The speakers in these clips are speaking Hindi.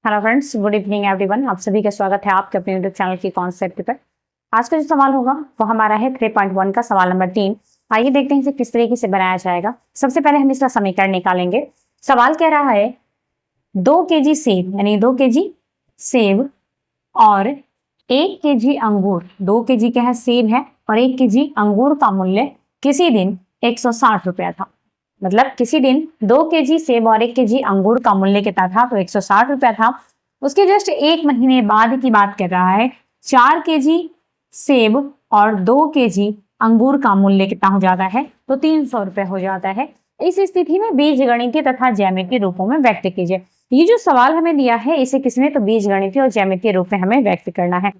Hello friends, good evening everyone. आप सभी का स्वागत है आपके अपने यूट्यूब चैनल की कॉन्सेप्ट पर। आज का जो सवाल होगा वो हमारा है 3.1 का सवाल नंबर 3। आइए देखते हैं इसे किस तरीके से बनाया जाएगा। सबसे पहले हम इसका समीकरण निकालेंगे। सवाल कह रहा है 2 kg सेब यानी 2 kg सेब और 1 kg अंगूर। 2 kg क्या है, सेब है, और 1 kg अंगूर का मूल्य किसी दिन 160 रुपया था। मतलब किसी दिन 2 kg सेब और 1 kg अंगूर का मूल्य कितना था, तो 160 रुपया था। उसके जस्ट 1 महीने बाद की बात कर रहा है। 4 kg सेब और 2 kg अंगूर का मूल्य कितना हो जाता है, तो 300 रुपये हो जाता है। इस स्थिति में बीजगणितीय तथा ज्यामितीय रूपों में व्यक्त कीजिए। ये जो सवाल हमें दिया है इसे किसने, तो बीजगणितीय और ज्यामितीय रूप में हमें व्यक्त करना है।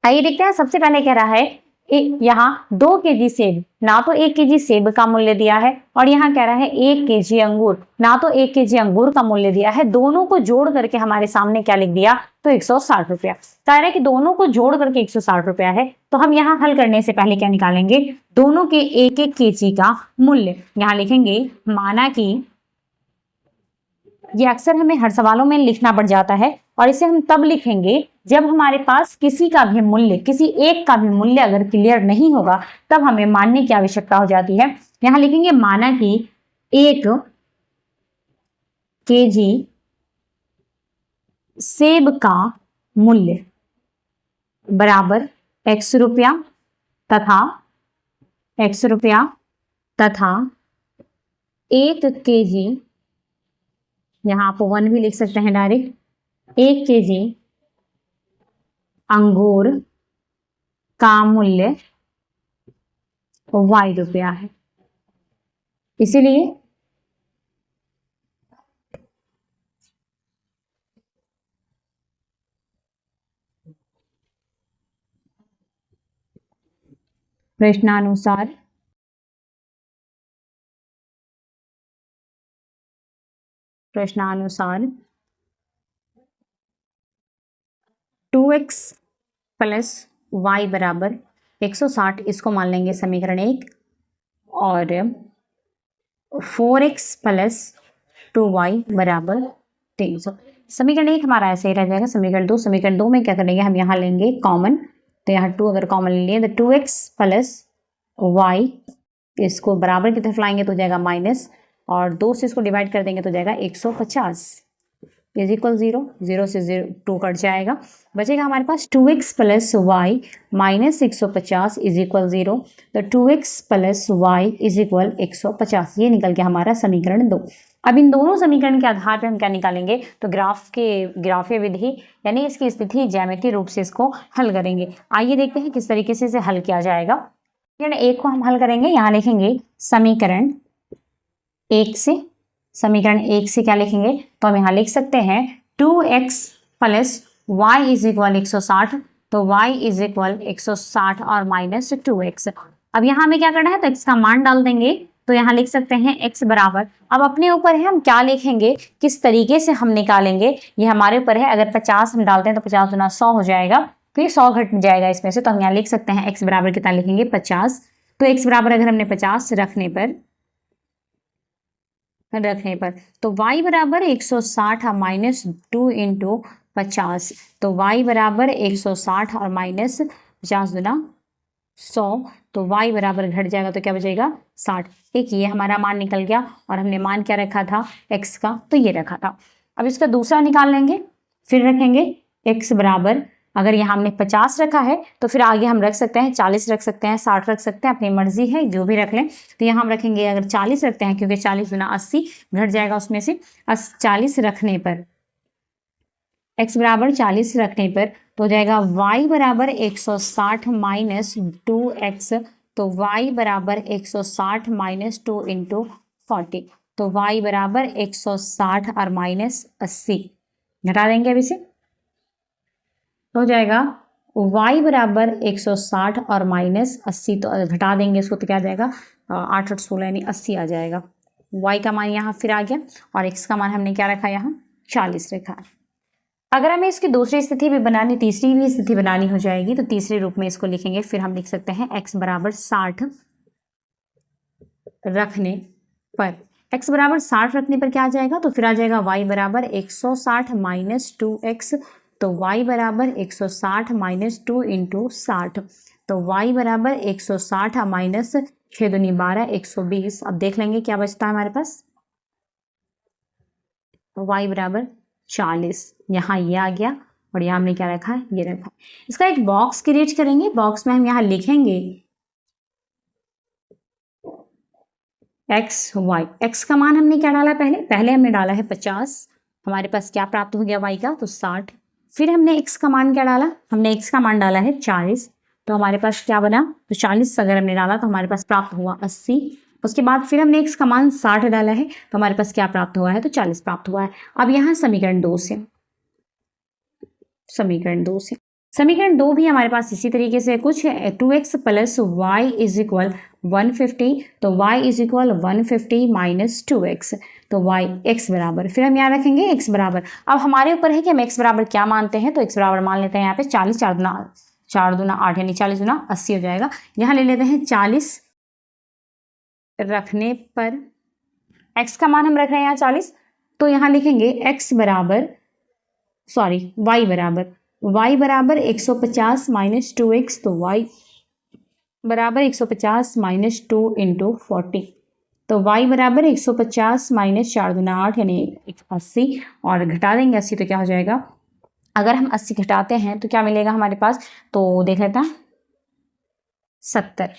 आइए देखते हैं। सबसे पहले कह रहा है यहाँ 2 kg सेब, ना तो 1 kg सेब का मूल्य दिया है, और यहाँ कह रहा है 1 kg अंगूर, ना तो 1 kg अंगूर का मूल्य दिया है। दोनों को जोड़ करके हमारे सामने क्या लिख दिया, तो 160 रुपया। कह रहा है कि दोनों को जोड़ करके 160 रुपया है, तो हम यहाँ हल करने से पहले क्या निकालेंगे, दोनों के 1-1 kg का मूल्य। यहाँ लिखेंगे माना कि ये अक्सर हमें हर सवालों में लिखना पड़ जाता है, और इसे हम तब लिखेंगे जब हमारे पास किसी का भी मूल्य, किसी एक का भी मूल्य अगर क्लियर नहीं होगा, तब हमें मानने की आवश्यकता हो जाती है। यहां लिखेंगे माना कि 1 kg सेब का मूल्य बराबर x रुपया तथा 1 kg, यहाँ आप 1 भी लिख सकते हैं डायरेक्ट, 1 kg अंगूर का मूल्य y रुपया है। इसीलिए प्रश्नानुसार प्रश्नानुसार 2x प्लस y बराबर 160, इसको मान लेंगे समीकरण 1, और 4x प्लस 2y बराबर 300। समीकरण 1 हमारा ऐसे ही रह जाएगा। समीकरण 2 में क्या करेंगे, हम यहाँ लेंगे कॉमन, तो यहाँ 2 अगर कॉमन ले लिए तो 2x प्लस y, इसको बराबर की तरफ लाएंगे तो हो जाएगा माइनस, और 2 से इसको डिवाइड कर देंगे तो जाएगा 150 इज इक्वल 0, 0 से 2 कट जाएगा, बचेगा हमारे पास 2x plus y minus 150 is equal 0। तो 2x plus Y is equal 150, ये निकल गया हमारा समीकरण 2। अब इन दोनों समीकरण के आधार पर हम क्या निकालेंगे, तो ग्राफीय विधि यानी इसकी स्थिति ज्यामितीय रूप से इसको हल करेंगे। आइए देखते हैं किस तरीके से इसे हल किया जाएगा। समीकरण 1 को हम हल करेंगे। यहाँ लिखेंगे समीकरण 1 से क्या लिखेंगे, तो हम यहाँ लिख सकते हैं 2x plus Y is equal 160, तो y इज इक्वल 160 और माइनस 2x। अब यहाँ हमें क्या करना है, तो x का मान डाल देंगे, तो यहाँ लिख सकते हैं x बराबर, अब अपने ऊपर है हम क्या लिखेंगे, किस तरीके से हम निकालेंगे ये हमारे ऊपर है। अगर 50 हम डालते हैं तो 50 गुना 100 हो जाएगा, तो ये 100 घट जाएगा इसमें से, तो हम यहाँ लिख सकते हैं x बराबर कितना लिखेंगे 50। तो x बराबर अगर हमने 50 रखने पर तो y बराबर 160 और माइनस 2 इंटू 50, तो y बराबर 160 और माइनस 50 गुना 100, तो y बराबर घट जाएगा तो क्या बचेगा 60। एक ये हमारा मान निकल गया, और हमने मान क्या रखा था x का, तो ये रखा था। अब इसका दूसरा निकाल लेंगे, फिर रखेंगे x बराबर, अगर यहाँ हमने 50 रखा है तो फिर आगे हम रख सकते हैं 40 रख सकते हैं, 60 रख सकते हैं, अपनी मर्जी है जो भी रख लें। तो यहाँ हम रखेंगे अगर 40 रखते हैं, क्योंकि 40 गुना 80 घट जाएगा उसमें से, 40 रखने पर x बराबर 40 रखने पर तो हो जाएगा y बराबर 160 माइनस 2x, तो y बराबर 160 माइनस 2 इंटू 40, तो y बराबर 160 और माइनस 80 घटा देंगे अब इसे, हो जाएगा y बराबर 160 और माइनस 80, तो घटा देंगे इसको तो क्या आ जाएगा 8 8 16 यानी 80 आ जाएगा। y का मान यहाँ फिर आ गया, और x का मान हमने क्या रखा, यहाँ 40 रखा है। अगर हमें इसकी दूसरी स्थिति भी बनानी, तीसरी भी स्थिति बनानी हो जाएगी, तो तीसरे रूप में इसको लिखेंगे। फिर हम लिख सकते हैं x बराबर 60 रखने पर x बराबर 60 रखने पर क्या आ जाएगा, तो फिर आ जाएगा y बराबर 160 माइनस 2x, तो y बराबर 160 माइनस 2 इंटू 60, तो y बराबर 160 माइनस 6 दूनी 12 120। अब देख लेंगे क्या बचता है हमारे पास, y बराबर 40, यहाँ ये आ गया और यहाँ हमने क्या रखा है, ये रखा। इसका एक बॉक्स क्रिएट करेंगे, बॉक्स में हम यहाँ लिखेंगे एक्स वाई। एक्स का मान हमने क्या डाला, पहले हमने डाला है 50, हमारे पास क्या प्राप्त हो गया वाई का, तो 60। फिर हमने एक्स का मान क्या डाला, हमने एक्स का मान डाला है 40, तो हमारे पास क्या बना, तो 40 अगर हमने डाला तो हमारे पास प्राप्त हुआ 80। उसके बाद फिर हमने एक्स का मान 60 डाला है, तो हमारे पास क्या प्राप्त हुआ है, तो 40 प्राप्त हुआ है। अब यहाँ समीकरण 2 से, समीकरण 2 भी हमारे पास इसी तरीके से कुछ है, 2x plus Y is equal 150, तो y is equal 150 minus 2x, तो y x बराबर, फिर हम यहाँ रखेंगे x बराबर। अब हमारे ऊपर है कि हम x बराबर क्या मानते हैं, तो x बराबर मान लेते हैं यहाँ पे 40, 4 दूना 8 यानी 40 दूना 80 हो जाएगा। यहाँ ले लेते हैं 40 रखने पर, x का मान हम रख रहे हैं यहाँ 40, तो यहाँ लिखेंगे x बराबर y बराबर 150 माइनस 2x, तो y बराबर 150 माइनस 2 इंटू 40, तो y बराबर 150 माइनस 4 दूना 8 यानी 80, और घटा देंगे 80 तो क्या हो जाएगा, अगर हम 80 घटाते हैं तो क्या मिलेगा हमारे पास, तो देख लेते हैं 70,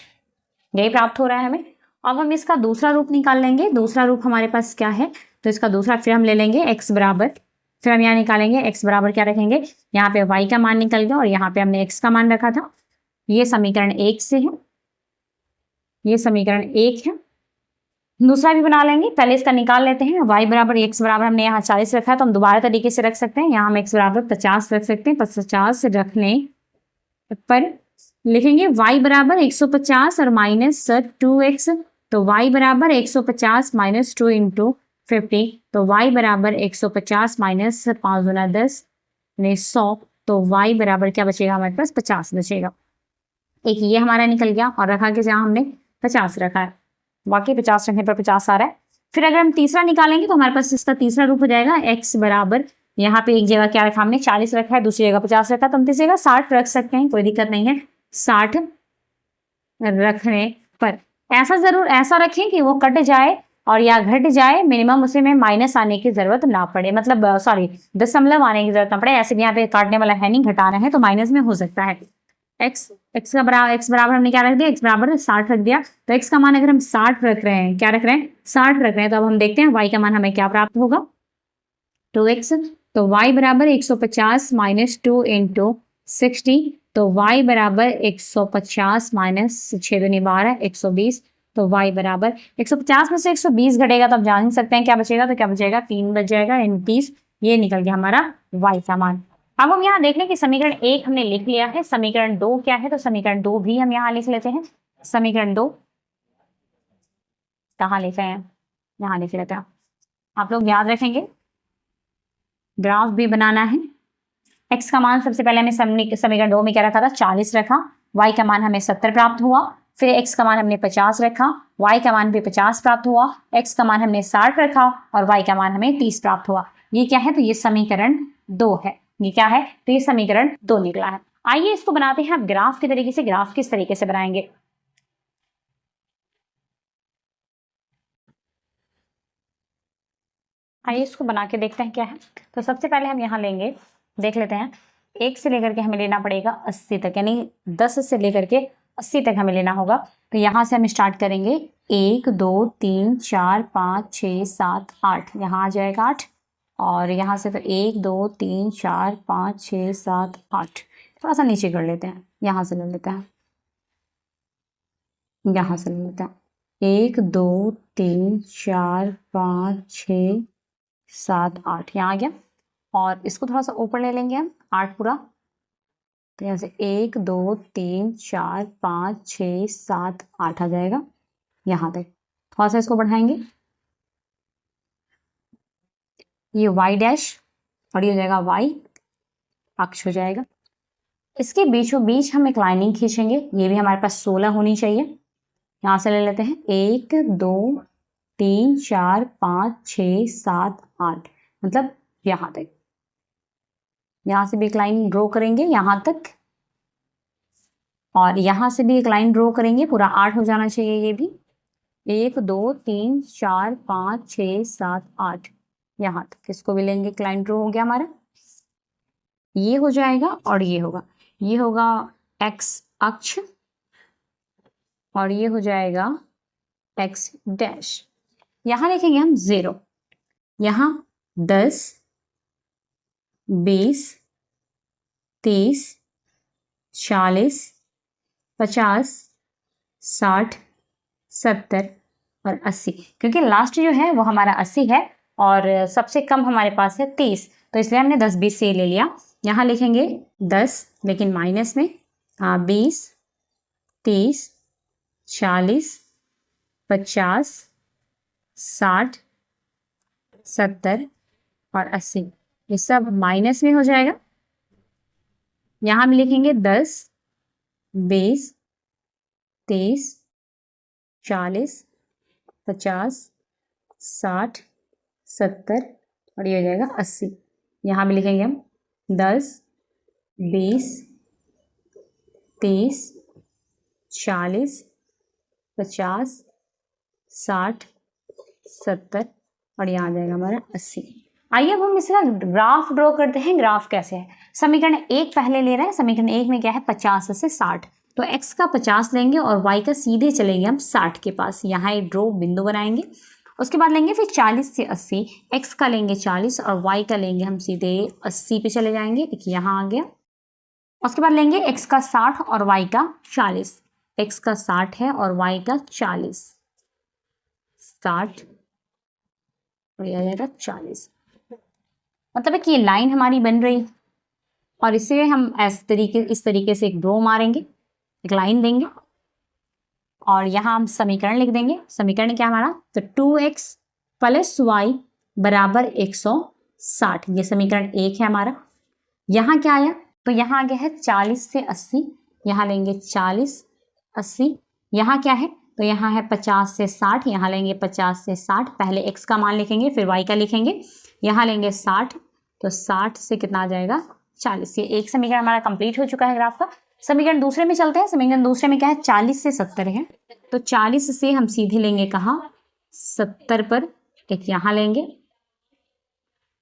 यही प्राप्त हो रहा है हमें। अब हम इसका दूसरा रूप निकाल लेंगे, दूसरा रूप हमारे पास क्या है, तो इसका दूसरा फिर हम ले लेंगे x बराबर, फिर हम यहाँ निकालेंगे x बराबर क्या रखेंगे, यहाँ पे y का मान निकल गया और यहाँ पे हमने x का मान रखा था, ये समीकरण 1 से है, ये समीकरण 1 है। दूसरा भी बना लेंगे, पहले इसका निकाल लेते हैं। y बराबर x बराबर हमने यहाँ 40 रखा है, तो हम दोबारा तरीके से रख सकते हैं, यहाँ हम x बराबर 50 रख सकते हैं, 50 रखने पर लिखेंगे y बराबर 150 और माइनस 2x, तो y बराबर 150 माइनस 2 इंटू 50, तो y बराबर 150 माइनस 5 गुना 10 यानी 100, तो y बराबर क्या बचेगा हमारे पास, 50 बचेगा। एक ये हमारा निकल गया और रखा कि जहाँ हमने 50 रखा है, बाकी 50 रखने पर 50 आ रहा है। फिर अगर हम तीसरा निकालेंगे तो हमारे पास इसका तीसरा रूप हो जाएगा x बराबर, यहाँ पे एक जगह क्या रखा हमने 40 रखा है, दूसरी जगह 50 रखा, तो हम तीसरी जगह 60 रख सकते हैं, कोई दिक्कत नहीं है। 60 रखने पर ऐसा रखें कि वो कट जाए और या घट जाए, मिनिमम उसे में माइनस आने की जरूरत ना पड़े, मतलब दशमलव आने की जरूरत ना पड़े। ऐसे भी यहाँ पे काटने वाला है नहीं, घटाना है तो माइनस में हो सकता है। x बराबर हमने क्या रख दिया, x बराबर 60 रख दिया, तो x का मान अगर हम 60 रख रहे हैं, क्या रख रहे हैं 60 रख रहे हैं, तो अब हम देखते हैं y का मान हमें क्या प्राप्त होगा, 2x, तो y बराबर 150 माइनस 2 इंटू 60, तो y बराबर 150 माइनस 6 दूनी 12 120, तो y बराबर 150 में से 120 घटेगा तो आप जान सकते हैं क्या बचेगा, तो क्या बचेगा 3 बच जाएगा यानी 30, ये निकल गया हमारा y का मान। अब हम यहाँ देख लें कि समीकरण 1 हमने लिख लिया है, समीकरण 2 क्या है, तो समीकरण 2 भी हम यहाँ लिख लेते हैं। समीकरण 2 कहाँ लिखे हैं, यहाँ लिख लेते हैं। आप लोग याद रखेंगे, ग्राफ भी बनाना है। x का मान सबसे पहले हमें समीकरण 2 में क्या रखा था, 40 रखा, y का मान हमें 70 प्राप्त हुआ, फिर x का मान हमने 50 रखा, y का मान भी 50 प्राप्त हुआ, x का मान हमने 60 रखा और y का मान हमें 30 प्राप्त हुआ। ये क्या है, तो ये समीकरण 2 है। ये क्या है, तो ये समीकरण 2 निकला है। आइए इसको बनाते हैं अब ग्राफ के तरीके से। ग्राफ किस तरीके से बनाएंगे, आइए इसको बना के देखते हैं क्या है। तो सबसे पहले हम यहाँ लेंगे, देख लेते हैं, 1 से लेकर के हमें लेना पड़ेगा 80 तक, यानी 10 से लेकर के 80 तक हमें लेना होगा। तो यहाँ से हम स्टार्ट करेंगे, 1 2 3 4 5 6 7 8, यहाँ आ जाएगा 8, और यहाँ से तो 1 2 3 4 5 6 7 8, थोड़ा सा नीचे कर लेते हैं, यहाँ से ले लेते हैं, यहाँ से ले लेते हैं, 1 2 3 4 5 6 7 8, यहाँ आ गया। और इसको थोड़ा सा ऊपर ले लेंगे हम, 8 पूरा, तो यहाँ से 1 2 3 4 5 6 7 8 आ जाएगा यहाँ तक। थोड़ा सा इसको बढ़ाएंगे, ये y डैश और ये हो जाएगा y अक्ष हो जाएगा। इसके बीचों बीच हम एक लाइनिंग खींचेंगे, ये भी हमारे पास 16 होनी चाहिए। यहाँ से ले लेते हैं, 1 2 3 4 5 6 7 8, मतलब यहाँ तक। यहाँ से भी एक लाइन ड्रॉ करेंगे यहाँ तक, और यहाँ से भी एक लाइन ड्रॉ करेंगे, पूरा 8 हो जाना चाहिए ये भी। 1 2 3 4 5 6 7 8, यहाँ तक इसको भी लेंगे, एक लाइन ड्रॉ हो गया हमारा। ये हो जाएगा और ये होगा x अक्ष, और ये हो जाएगा x डैश। यहाँ लिखेंगे हम 0, यहाँ 10 20 30 40 50 60 70 और 80, क्योंकि लास्ट जो है वो हमारा 80 है और सबसे कम हमारे पास है 30, तो इसलिए हमने 10 20 से ले लिया। यहाँ लिखेंगे 10 लेकिन माइनस में, 20 30 40 50 60 70 और 80, ये सब माइनस में हो जाएगा। यहाँ हम लिखेंगे 10 20 30 40 50 60 70 और ये हो जाएगा 80। यहाँ भी लिखेंगे हम 10 20 30 40 50 60 70 और यहाँ आ जाएगा हमारा 80। आइए अब हम इसका ग्राफ ड्रॉ करते हैं। ग्राफ कैसे है, समीकरण 1 पहले ले रहे हैं। समीकरण 1 में क्या है, 50 से 60, तो x का 50 लेंगे और y का सीधे चलेंगे हम 60 के पास, यहाँ एक ड्रॉ बिंदु बनाएंगे। उसके बाद लेंगे फिर 40 से 80, x का लेंगे 40 और y का लेंगे हम सीधे 80 पे चले जाएंगे, एक यहाँ आ गया। उसके बाद लेंगे x का 60 और y का 40, x का 60 है और y का 40, 60 और यह आ जाएगा 40, मतलब है कि ये लाइन हमारी बन रही, और इसे हम इस तरीके से एक ड्रॉ मारेंगे, एक लाइन देंगे और यहाँ हम समीकरण लिख देंगे। समीकरण क्या हमारा, तो 2x प्लस y बराबर 160, ये समीकरण 1 है हमारा। यहाँ क्या आया, तो यहाँ आ गया है 40 से 80, यहाँ लेंगे 40 80, यहाँ क्या है, तो यहाँ है 50 से 60, यहाँ लेंगे 50 से 60, पहले x का मान लिखेंगे फिर y का लिखेंगे, यहाँ लेंगे 60, तो 60 से कितना आ जाएगा 40। ये एक समीकरण हमारा कंप्लीट हो चुका है ग्राफ का। समीकरण दूसरे में चलते हैं। समीकरण दूसरे में क्या है, 40 से 70 है, तो 40 से हम सीधे लेंगे कहाँ, 70 पर, एक यहाँ लेंगे,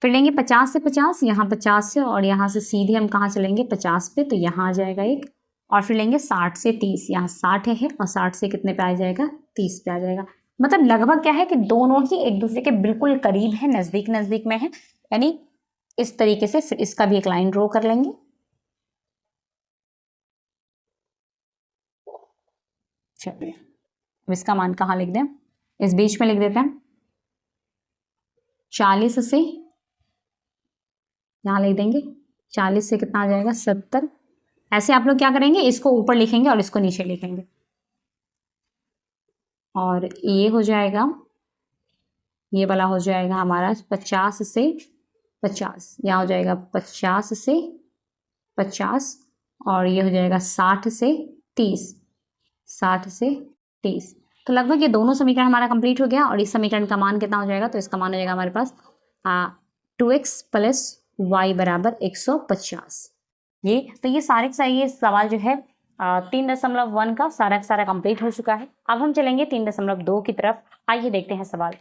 फिर लेंगे 50 से 50, यहाँ 50 से, और यहाँ से सीधे हम कहाँ चलेंगे 50 पे, तो यहाँ आ जाएगा एक, और फिर लेंगे 60 से 30, यहाँ 60 है और 60 से कितने पे आ जाएगा, 30 पे आ जाएगा। मतलब लगभग क्या है कि दोनों ही एक दूसरे के बिल्कुल करीब है, नजदीक नजदीक में है, यानी इस तरीके से। फिर इसका भी एक लाइन ड्रॉ कर लेंगे, चलिए अब इसका मान कहाँ लिख दें, इस बीच में लिख देते हैं। 40 से यहाँ लिख देंगे, 40 से कितना आ जाएगा 70, ऐसे आप लोग क्या करेंगे, इसको ऊपर लिखेंगे और इसको नीचे लिखेंगे, और ये हो जाएगा, ये वाला हो जाएगा हमारा 50 से 50, यहाँ हो जाएगा 50 से 50, और ये हो जाएगा 60 से 30, 60 से 30। तो लगभग ये दोनों समीकरण हमारा कंप्लीट हो गया, और इस समीकरण का मान कितना हो जाएगा, तो इसका मान हो जाएगा हमारे पास 2x प्लस y बराबर 150। ये तो ये सारे का सारे ये सवाल जो है 3.1 का सारा कंप्लीट हो चुका है। अब हम चलेंगे 3.2 की तरफ। आइए देखते हैं सवाल।